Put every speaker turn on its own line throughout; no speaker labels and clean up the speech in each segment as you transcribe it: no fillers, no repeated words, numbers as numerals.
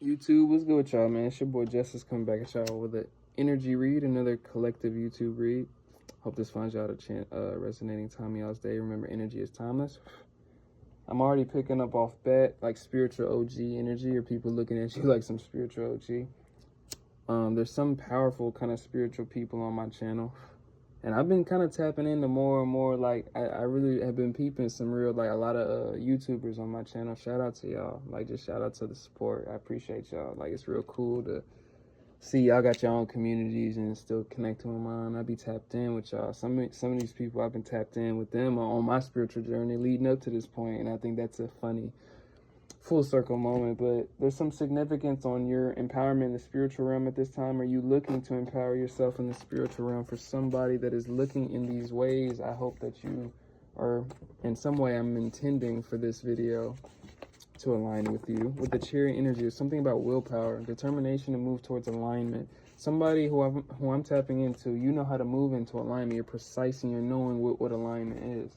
YouTube, what's good with y'all, man? It's your boy Justice coming back at y'all with an energy read, another collective YouTube read. Hope this finds y'all a resonating time of y'all's day. Remember, energy is timeless. I'm already picking up off bat like spiritual OG energy, or people looking at you like some spiritual OG. There's some powerful kind of spiritual people on my channel, and I've been kind of tapping into more and more. Like I really have been peeping some real, like a lot of YouTubers on my channel. Shout out to y'all. Like, just shout out to the support. I appreciate y'all. Like, it's real cool to see y'all got your own communities and still connecting with mine. I be tapped in with y'all. Some of these people I've been tapped in with them on my spiritual journey leading up to this point, and I think that's a funny full circle moment. But there's some significance on your empowerment in the spiritual realm at this time. Are you looking to empower yourself in the spiritual realm? For somebody that is looking in these ways, I hope that you are, in some way I'm intending for this video to align with you. With the Chariot energy, there's something about willpower, determination to move towards alignment. Somebody who I'm tapping into, you know how to move into alignment. You're precise and you're knowing what alignment is.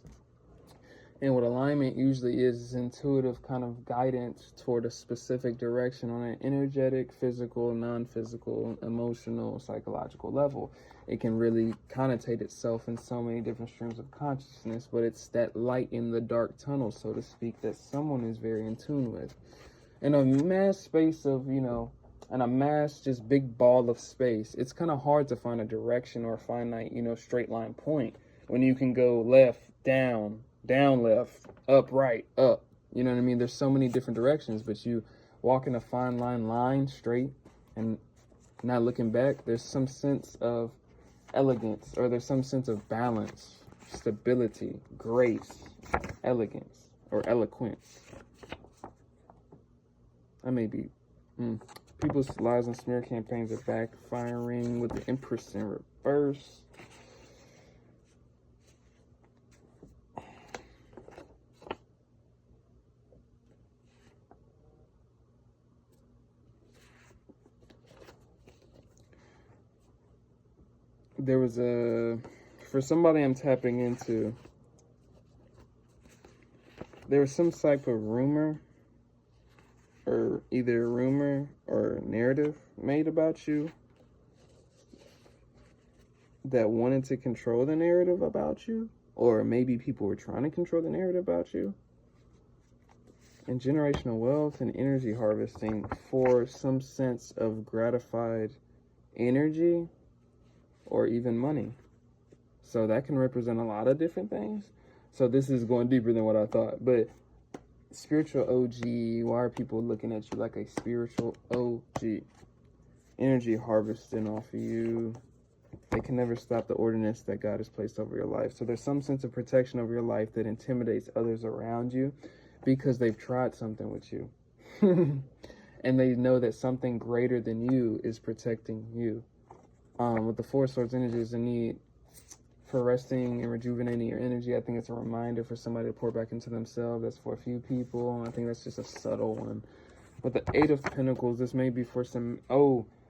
And what alignment usually is intuitive kind of guidance toward a specific direction on an energetic, physical, non-physical, emotional, psychological level. It can really connotate itself in so many different streams of consciousness, but it's that light in the dark tunnel, so to speak, that someone is very in tune with. In a mass space of, in a mass, just big ball of space, it's kind of hard to find a direction or a finite, straight line point when you can go left, down, left, up, right, up. You know what I mean? There's so many different directions, but you walk in a fine line straight and not looking back. There's some sense of elegance, or there's some sense of balance, stability, grace, elegance, or eloquence. I may be. People's lies and smear campaigns are backfiring with the Empress in reverse. There was for somebody I'm tapping into, there was some type of rumor, or either a rumor or narrative made about you that wanted to control the narrative about you, or maybe people were trying to control the narrative about you. And generational wealth and energy harvesting for some sense of gratified energy or even money. So that can represent a lot of different things. So this is going deeper than what I thought. But spiritual OG, why are people looking at you like a spiritual OG? Energy harvesting off of you. They can never stop the ordinance that God has placed over your life. So there's some sense of protection over your life that intimidates others around you because they've tried something with you. And they know that something greater than you is protecting you. With the Four Swords energy is a need for resting and rejuvenating your energy. I think it's a reminder for somebody to pour back into themselves. That's for a few people. I think that's just a subtle one. With the Eight of Pentacles, this may be for some,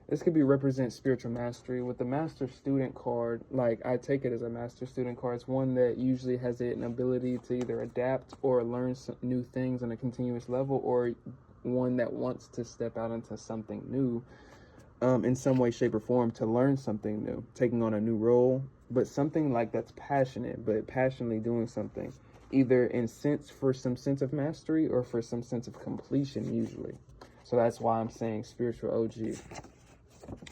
this could be represent spiritual mastery. With the Master Student card, like I take it as a Master Student card. It's one that usually has an ability to either adapt or learn some new things on a continuous level, or one that wants to step out into something new. In some way, shape, or form, to learn something new, taking on a new role, but something like that's passionate, but passionately doing something, either in sense for some sense of mastery or for some sense of completion, usually. So that's why I'm saying spiritual OG.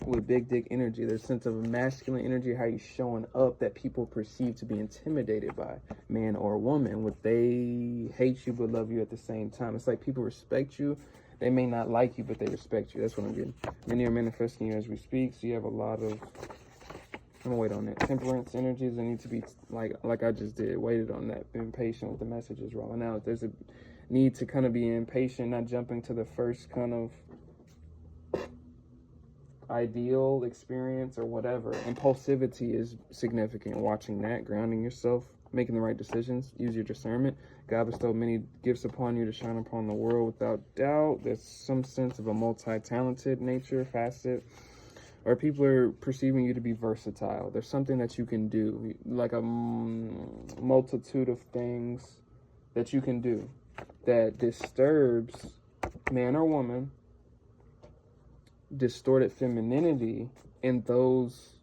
With big dick energy, there's a sense of masculine energy, how you showing up that people perceive to be intimidated by, man or woman. What they hate you but love you at the same time. It's like people respect you. They may not like you, but they respect you. That's what I'm getting. Many are manifesting you as we speak, so you have a lot of, I'm gonna wait on that. Temperance energies that need to be, like I just did, waited on that, been patient with the messages rolling out. There's a need to kind of be impatient, not jumping to the first kind of ideal experience or whatever. Impulsivity is significant. Watching that, grounding yourself, making the right decisions, use your discernment. God bestowed many gifts upon you to shine upon the world without doubt. There's some sense of a multi-talented nature, facet, or people are perceiving you to be versatile. There's something that you can do, like a multitude of things that you can do that disturbs man or woman distorted femininity in those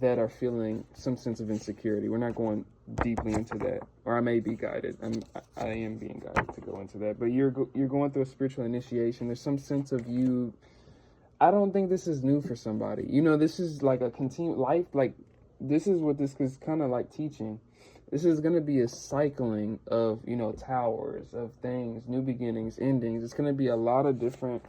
that are feeling some sense of insecurity. We're not going deeply into that, or I may be guided. I am being guided to go into that. But you're going through a spiritual initiation. There's some sense of you. I don't think this is new for somebody. You know, this is like a continued life. Like, this is what this is kind of like teaching. This is going to be a cycling of, you know, towers, of things, new beginnings, endings. It's going to be a lot of different.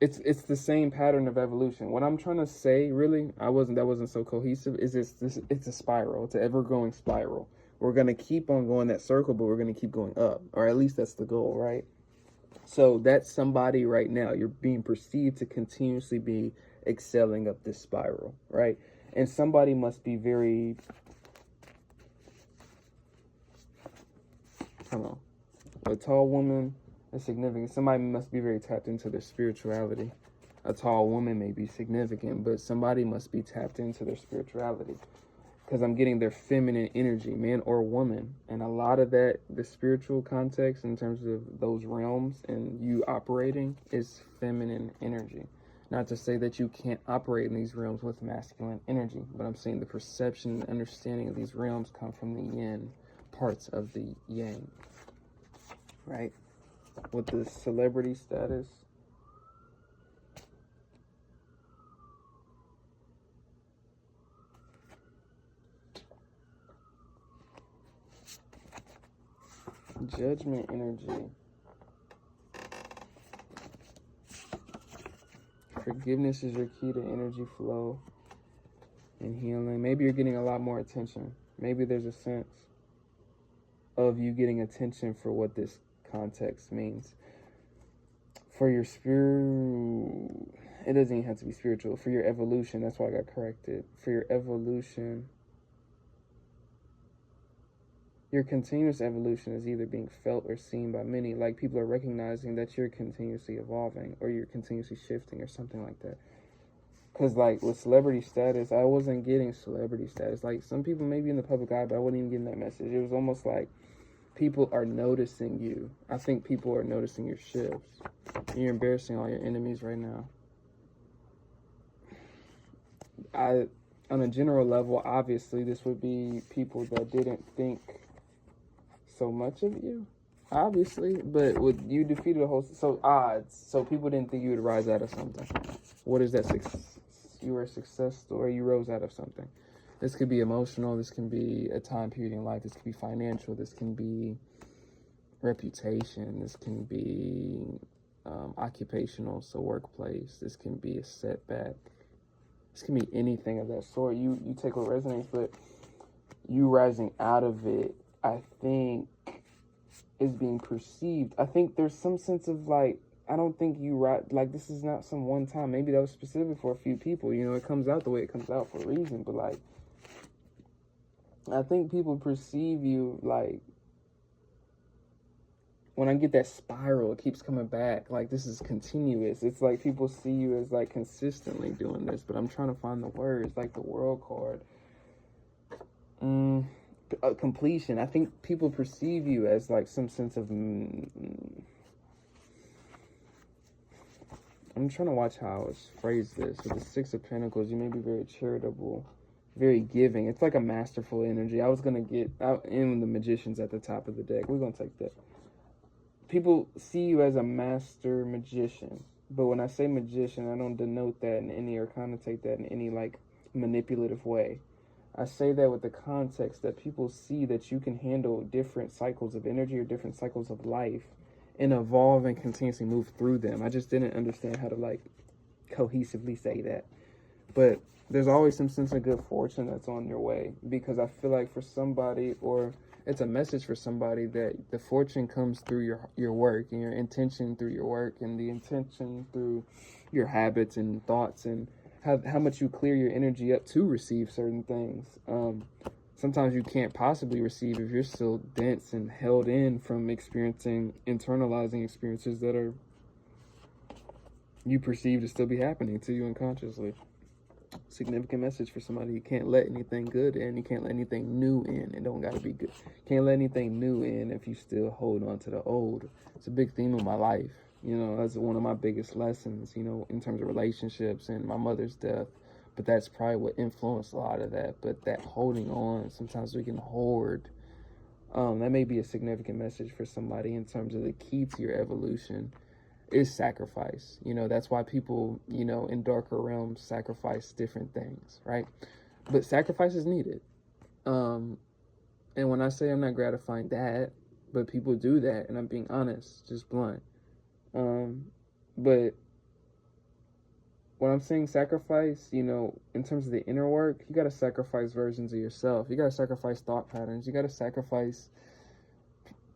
It's the same pattern of evolution. What I'm trying to say, really, that wasn't so cohesive, is it's a spiral. It's an ever-growing spiral. We're going to keep on going that circle, but we're going to keep going up. Or at least that's the goal, right? So that's somebody right now. You're being perceived to continuously be excelling up this spiral, right? And somebody must be very, I don't know, a tall woman is significant. Somebody must be very tapped into their spirituality. A tall woman may be significant, but somebody must be tapped into their spirituality. Because I'm getting their feminine energy, man or woman. And a lot of that, the spiritual context in terms of those realms and you operating, is feminine energy. Not to say that you can't operate in these realms with masculine energy, but I'm saying the perception and understanding of these realms come from the yin parts of the yang, right? With the celebrity status, judgment energy, forgiveness is your key to energy flow and healing. Maybe you're getting a lot more attention. Maybe there's a sense of you getting attention for what this context means. For your spirit, it doesn't even have to be spiritual. For your evolution, that's why I got corrected. For your evolution, your continuous evolution is either being felt or seen by many. Like, people are recognizing that you're continuously evolving or you're continuously shifting or something like that. Because, like, with celebrity status, I wasn't getting celebrity status. Like, some people may be in the public eye, but I wasn't even getting that message. It was almost like people are noticing you. I think people are noticing your shifts. You're embarrassing all your enemies right now. On a general level, obviously, this would be people that didn't think so much of you, obviously, but you defeated a whole, so odds, so people didn't think you would rise out of something. What is that? You were a success story, you rose out of something. This could be emotional, this can be a time period in life, this can be financial, this can be reputation, this can be occupational, so workplace, this can be a setback, this can be anything of that sort. You take what resonates, but you rising out of it, I think, is being perceived. I think there's some sense of, like, I don't think like, this is not some one time. Maybe that was specific for a few people. You know, it comes out the way it comes out for a reason. But, like, I think people perceive you, like, when I get that spiral, it keeps coming back. Like, this is continuous. It's like people see you as, like, consistently doing this. But I'm trying to find the words, like the world card. Completion. I think people perceive you as, like, some sense of I'm trying to watch how I phrase this. With the Six of Pentacles, you may be very charitable, very giving. It's like a masterful energy. I was gonna get out in the Magicians at the top of the deck. We're gonna take that. People see you as a master magician, but when I say magician, I don't denote that in any, or connotate that in any, like, manipulative way. I say that with the context that people see that you can handle different cycles of energy or different cycles of life and evolve and continuously move through them. I just didn't understand how to, like, cohesively say that. But there's always some sense of good fortune that's on your way, because I feel like for somebody, or it's a message for somebody, that the fortune comes through your work and your intention through your work and the intention through your habits and thoughts and how much you clear your energy up to receive certain things. Sometimes you can't possibly receive if you're still dense and held in from internalizing experiences that are you perceive to still be happening to you unconsciously. Significant message for somebody. You can't let anything good in. You can't let anything new in. It don't gotta be good. Can't let anything new in if you still hold on to the old. It's a big theme of my life. You know, that's one of my biggest lessons, you know, in terms of relationships and my mother's death. But that's probably what influenced a lot of that. But that holding on, sometimes we can hoard. That may be a significant message for somebody in terms of the key to your evolution is sacrifice. You know, that's why people, you know, in darker realms sacrifice different things, right? But sacrifice is needed. And when I say I'm not gratifying that, but people do that, and I'm being honest, just blunt. But when I'm saying sacrifice, you know, in terms of the inner work, you got to sacrifice versions of yourself. You got to sacrifice thought patterns. You got to sacrifice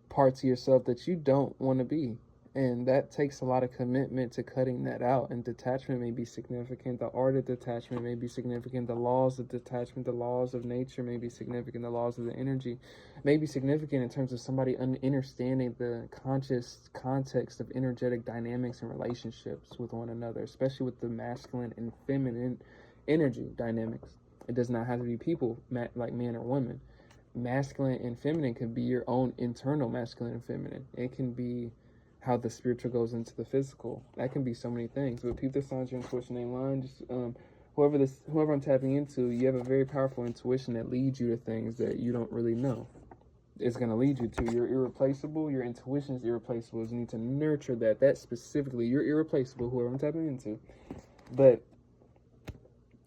parts of yourself that you don't want to be. And that takes a lot of commitment to cutting that out. And detachment may be significant. The art of detachment may be significant. The laws of detachment, the laws of nature may be significant. The laws of the energy may be significant in terms of somebody understanding the conscious context of energetic dynamics and relationships with one another, especially with the masculine and feminine energy dynamics. It does not have to be people like man or woman. Masculine and feminine can be your own internal masculine and feminine. It can be how the spiritual goes into the physical. That can be so many things. But people that signs your intuition name line, just whoever I'm tapping into, you have a very powerful intuition that leads you to things that you don't really know. It's gonna lead you to. You're irreplaceable. Your intuition is irreplaceable. You need to nurture that. That specifically, you're irreplaceable. Whoever I'm tapping into, but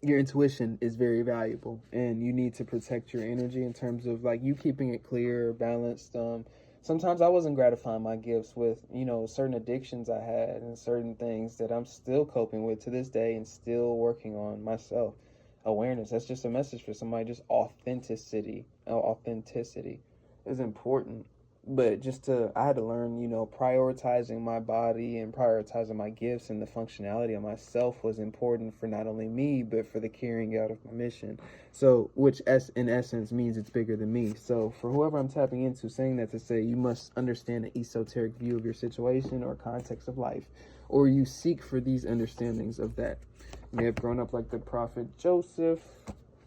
your intuition is very valuable, and you need to protect your energy in terms of like you keeping it clear, balanced. Sometimes I wasn't gratifying my gifts with, you know, certain addictions I had and certain things that I'm still coping with to this day and still working on myself. Awareness. That's just a message for somebody. Just authenticity. Authenticity is important. But I had to learn, you know, prioritizing my body and prioritizing my gifts and the functionality of myself was important for not only me, but for the carrying out of my mission. So, which in essence means it's bigger than me. So for whoever I'm tapping into, saying that to say you must understand an esoteric view of your situation or context of life, or you seek for these understandings of that. You may have grown up like the prophet Joseph.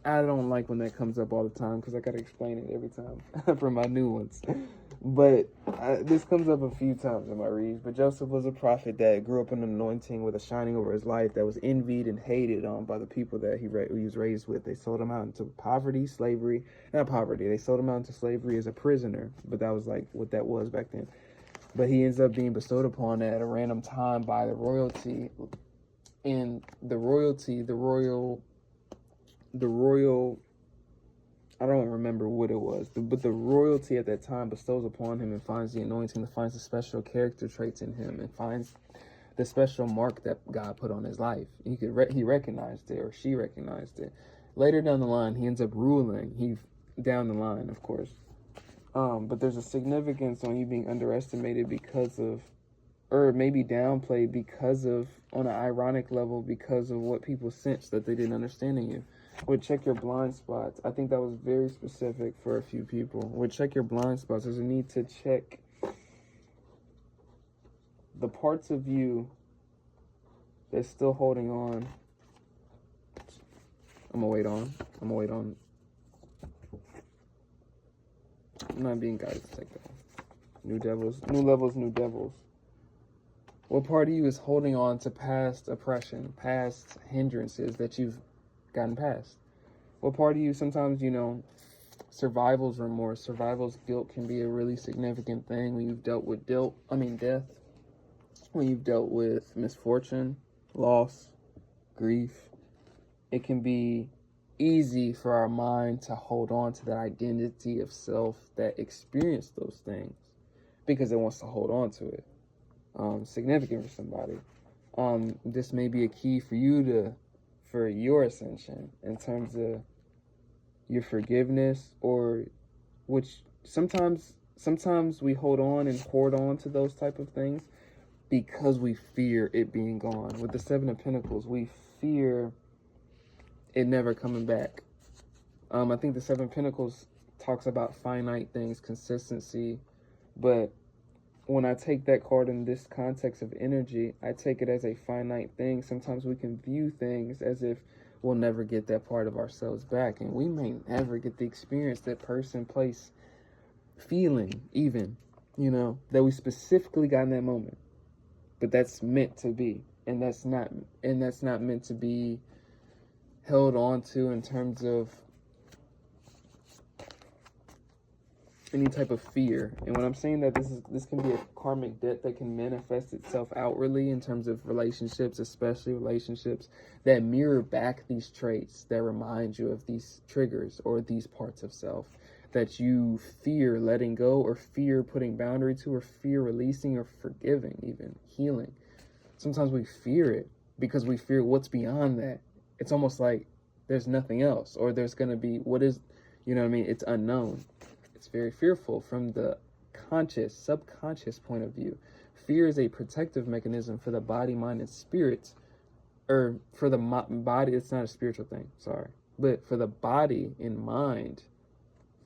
I don't like when that comes up all the time because I got to explain it every time for my new ones. But this comes up a few times in my reads. But Joseph was a prophet that grew up in an anointing with a shining over his life that was envied and hated on by the people that he was raised with. They sold him out into poverty, slavery. Not poverty. They sold him out into slavery as a prisoner. But that was like what that was back then. But he ends up being bestowed upon at a random time by the royalty. And the royal, I don't remember what it was, but the royalty at that time bestows upon him and finds the anointing, finds the special character traits in him, and finds the special mark that God put on his life. He recognized it, or she recognized it. Later down the line, he ends up ruling. Down the line, of course. But there's a significance on you being underestimated because of, or maybe downplayed because of, on an ironic level, because of what people sense that they didn't understand in you. Would check your blind spots. I think that was very specific for a few people. Would check your blind spots. There's a need to check the parts of you that's still holding on. I'm gonna wait on. I'm not being guided to take that. New levels, new devils. What part of you is holding on to past oppression, past hindrances that you've gotten past? What part of you, sometimes, you know, survival's remorse, survival's guilt can be a really significant thing when you've dealt with death, when you've dealt with misfortune, loss, grief. It can be easy for our mind to hold on to that identity of self that experienced those things because it wants to hold on to it. Significant for somebody. This may be a key for your ascension in terms of your forgiveness, or which sometimes we hold on and hoard on to those type of things because we fear it being gone. With the Seven of Pentacles, we fear it never coming back. I think the Seven of Pentacles talks about finite things, consistency, but when I take that card in this context of energy, I take it as a finite thing. Sometimes we can view things as if we'll never get that part of ourselves back, and we may never get the experience, that person, place, feeling even, you know, that we specifically got in that moment. but that's meant to be, and that's not meant to be held on to in terms of any type of fear. And when I'm saying that, this can be a karmic debt that can manifest itself outwardly in terms of relationships, especially relationships that mirror back these traits that remind you of these triggers or these parts of self that you fear letting go, or fear putting boundary to, or fear releasing, or forgiving, even healing. Sometimes we fear it because we fear what's beyond that. It's almost like there's nothing else, or there's going to be, what is, you know what I mean? It's unknown. It's very fearful from the subconscious point of view. Fear is a protective mechanism for the body, mind, and spirit, or for the body. It's not a spiritual thing, sorry, but for the body and mind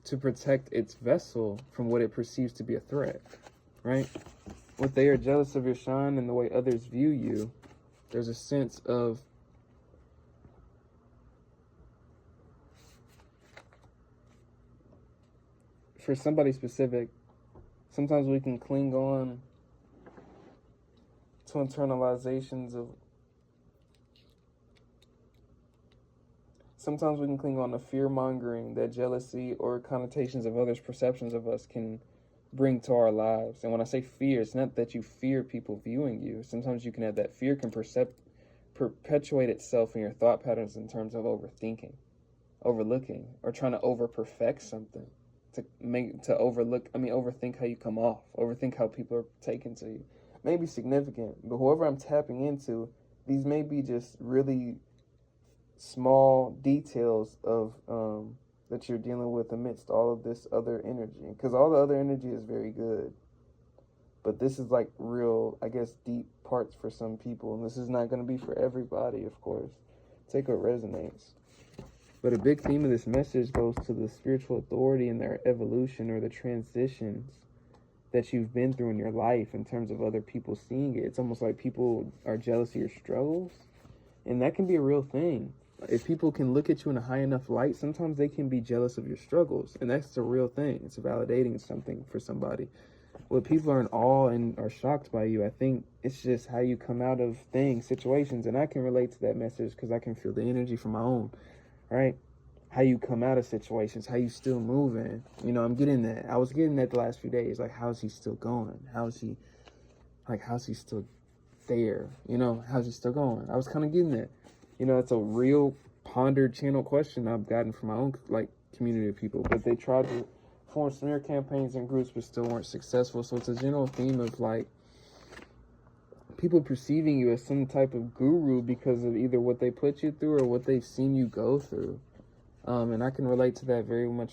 to protect its vessel from what it perceives to be a threat, right? If they are jealous of your shine and the way others view you, there's a sense of for somebody specific, sometimes we can cling on to internalizations of, sometimes we can cling on to fear-mongering that jealousy or connotations of others' perceptions of us can bring to our lives. And when I say fear, it's not that you fear people viewing you. Sometimes you can have that fear can perpetuate itself in your thought patterns in terms of overthinking, overlooking, or trying to over-perfect something. Overthink how you come off, overthink how people are taken to you. May be significant, but whoever I'm tapping into, these may be just really small details of that you're dealing with amidst all of this other energy. Because all the other energy is very good, but this is like real, I guess, deep parts for some people, and this is not going to be for everybody, of course. Take what resonates. But a big theme of this message goes to the spiritual authority and their evolution, or the transitions that you've been through in your life in terms of other people seeing it. It's almost like people are jealous of your struggles, and that can be a real thing. If people can look at you in a high enough light, sometimes they can be jealous of your struggles, and that's a real thing. It's validating something for somebody. When people are in awe and are shocked by you, I think it's just how you come out of things, situations, and I can relate to that message because I can feel the energy from my own. Right? How you come out of situations, how you still moving. You know, I'm getting that. I was getting that the last few days. Like, how's he still going? How's he still there? You know, how's he still going? I was kind of getting that. You know, it's a real pondered channel question I've gotten from my own, like, community of people. But they tried to form smear campaigns and groups, but still weren't successful. So it's a general theme of, like, people perceiving you as some type of guru because of either what they put you through or what they've seen you go through. And I can relate to that very much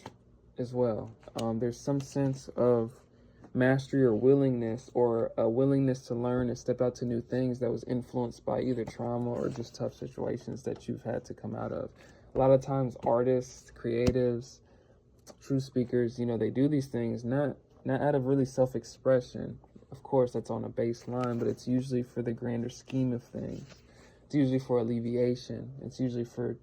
as well. There's some sense of mastery or willingness, or a willingness to learn and step out to new things that was influenced by either trauma or just tough situations that you've had to come out of. A lot of times artists, creatives, true speakers, you know, they do these things not out of really self-expression. Of course, that's on a baseline, but it's usually for the grander scheme of things. It's usually for alleviation. It's usually for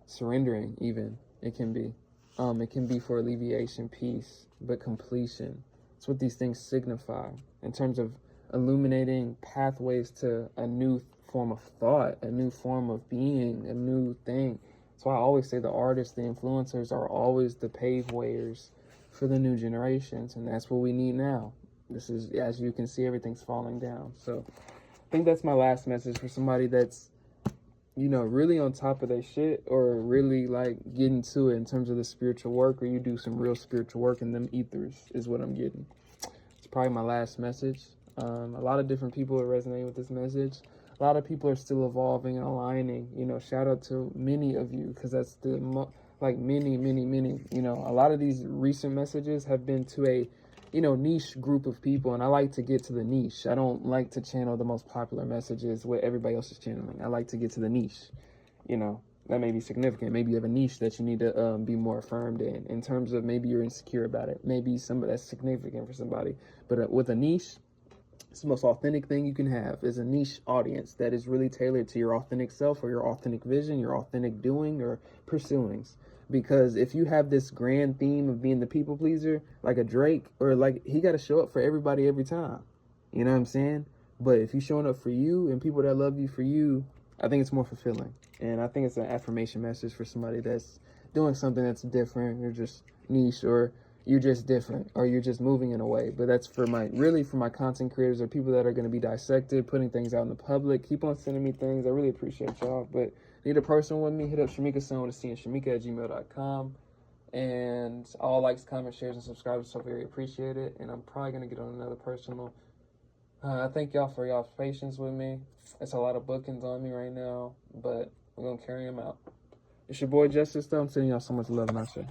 surrendering, even. It can be. It can be for alleviation, peace, but completion. It's what these things signify in terms of illuminating pathways to a new form of thought, a new form of being, a new thing. That's why I always say the artists, the influencers are always the pavewayers for the new generations, and that's what we need now. This is, as you can see, everything's falling down. So I think that's my last message for somebody that's, you know, really on top of their shit, or really like getting to it in terms of the spiritual work, or you do some real spiritual work in them ethers is what I'm getting. It's probably my last message. A lot of different people are resonating with this message. A lot of people are still evolving and aligning. You know, shout out to many of you, because that's the many, you know, a lot of these recent messages have been to a, you know, niche group of people, and I like to get to the niche. I don't like to channel the most popular messages what everybody else is channeling. I like to get to the niche. You know, that may be significant. Maybe you have a niche that you need to be more affirmed in terms of maybe you're insecure about it. Maybe somebody that's significant for somebody. But with a niche, it's the most authentic thing you can have is a niche audience that is really tailored to your authentic self, or your authentic vision, your authentic doing or pursuings. Because if you have this grand theme of being the people pleaser, like a Drake, or like, he got to show up for everybody every time. You know what I'm saying? But if you're showing up for you and people that love you for you, I think it's more fulfilling. And I think it's an affirmation message for somebody that's doing something that's different. You're just niche, or you're just different, or you're just moving in a way. But that's for my content creators, or people that are going to be dissected, putting things out in the public. Keep on sending me things. I really appreciate y'all. But need a personal with me, hit up Shamika with a C and Shamika@gmail.com. And all likes, comments, shares, and subscribers, so very appreciated. And I'm probably going to get on another personal. I thank y'all for y'all's patience with me. It's a lot of bookings on me right now, but we're going to carry them out. It's your boy Justice, though. I'm sending y'all so much love and I say.